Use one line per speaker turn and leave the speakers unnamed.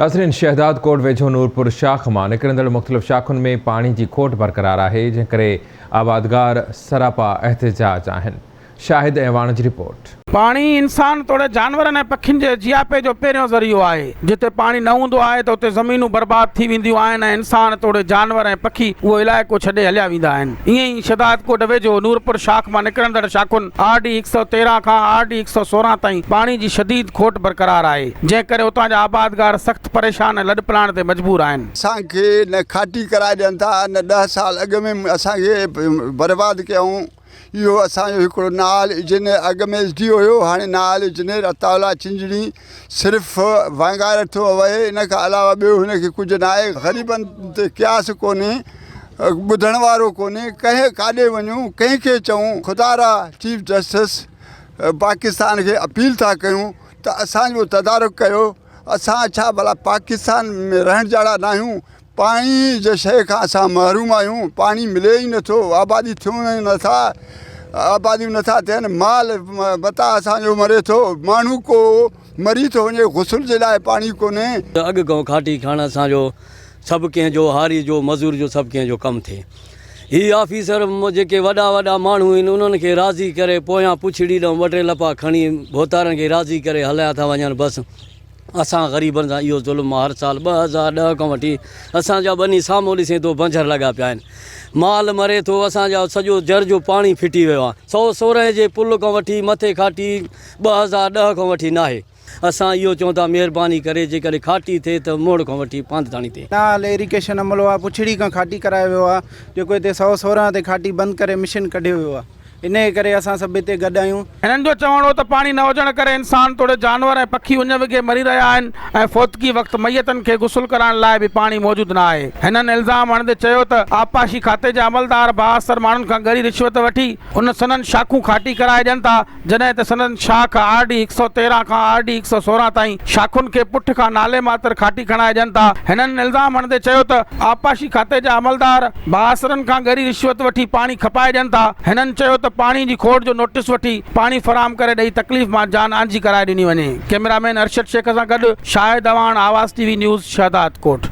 नाज़रीन, शहदाद कोट वेझो नूरपुर शाख मां निकिरंदड़ मुख़्तलिफ़ शाखुनि में पाणी जी खोट बरक़रार आहे, जंहिं करे आबादगार सरापा एहतिजाज आहिनि। शाहिद ऐवान जी रिपोर्ट।
पानी इंसान तोड़े जानवरनि ऐं पखियुनि जे जियापे जो पहिरियों ज़रियो आहे। जिते पानी न हूंदो आहे त उते ज़मीनूं बर्बाद थी वेंदियूं आहिनि ऐं इंसान तोड़े जानवर ऐं पखी उहो इलाइक़ो छॾे हलिया वेंदा आहिनि। ईअं ई शहदाद कोट वेझो नूरपुर शाख मां निकिरंदड़ शाखुनि RD 113 खां RD 116 ताईं पाणी जी शदीद खोट बरक़रार आहे, जंहिं करे उतां जा आबादगार सख़्त परेशान ऐं लॾ पलाइण ते मजबूर आहिनि।
असांखे न खाटी कराए ॾियनि था, न 10 साल अॻु में असांखे बर्बाद कयूं। इहो असांजो हिकिड़ो नाल इंजीनियर अॻु में SD हुयो, हाणे नाल इंजीनियर अताउल्ला चिंजड़ी सिर्फ़ु वांगार थो वहे, इन खां अलावा ॿियो हिनखे कुझु न आहे। ग़रीबनि ते क़यास कोन्हे, ॿुधण वारो कोन्हे, कंहिं काॾे वञूं, कंहिंखे चऊं। ख़ुदा चीफ जस्टिस पाकिस्तान खे अपील था कयूं त असांजो तदारुक कयो। असां छा भला पाकिस्तान में रहण जहिड़ा न आहियूं? पाणी जे शइ खां असां महरूम आहियूं। पाणी मिले ई नथो, आबादी थियूं ई नथा, आबादियूं नथा थियनि, माल बता असांजो मरे थो, माण्हू को मरी थो वञे, गुस्ल जे लाइ पाणी कोन्हे।
अॻु खां खाटी खाइण असांजो सभु कंहिंजो हारी जो मज़ूर जो सभु कंहिंजो कमु थिए। हीअ ऑफिसर जेके वॾा वॾा माण्हू आहिनि उन्हनि खे राज़ी करे पोयां पुछड़ी ॾऊं 2 टे लपा खणी भोतारनि खे राज़ी करे हलिया था वञनि। बसि असां ग़रीबनि सां इहो ज़ुल्म हर साल 2010 खां वठी असांजा ॿनी साम्हूं ॾिसे थो बंजर लॻा पिया आहिनि, माल मरे थो, असांजा सॼो जर जो पाणी फिटी वियो आहे। 116 जे पुल खां वठी मथे खाटी 2010 खां वठी नाहे। असां इहो चऊं था महिरबानी करे जेकॾहिं खाटी थिए त मोड़ खां वठी पांध ताणी थिए।
नाल इरिगेशन अमलो आहे, पुछड़ी खां खाटी करायो वियो आहे, जेको हिते 116 ते खाटी बंदि करे मिशन कढियो वियो आहे। इन करे असां सभु हिते गॾु आहियूं।
हिननि जो चवणो त पाणी न हुजण करे इंसान तोड़े जानवर ऐं पखी उन विगे मरी रहिया आहिनि ऐं फ़ौतगी वक़्तु मैयतनि खे गुस्ल कराइण लाइ बि पाणी मौजूदु न आहे। हिननि इल्ज़ाम हणंदे चयो त आबपाशी खाते जा अमलदार बाअसर माण्हुनि खां ॻरी रिश्वत वठी उन सननि शाखूं खाटी कराए ॾियनि था, जॾहिं त सननि शाख RD 113 खां RD 116 ताईं शाखुनि खे पुठ खां नाले मात्र खाटी खणाए ॾियनि था। हिननि इल्ज़ाम हणंदे चयो त आबपाशी खाते जा अमलदार बाअसरनि खां ॻरी रिश्वत वठी पाणी खपाए ॾियनि था। हिननि चयो त पाणी जी खोट जो नोटिस वठी पाणी फराहम करे ॾेई तकलीफ़ मां जान आंजी कराए ॾिनी वञे। कैमरामैन अरशद शेख सां गॾु शाहिद अवान, आवाज़ TV न्यूज़, शहदाद कोट।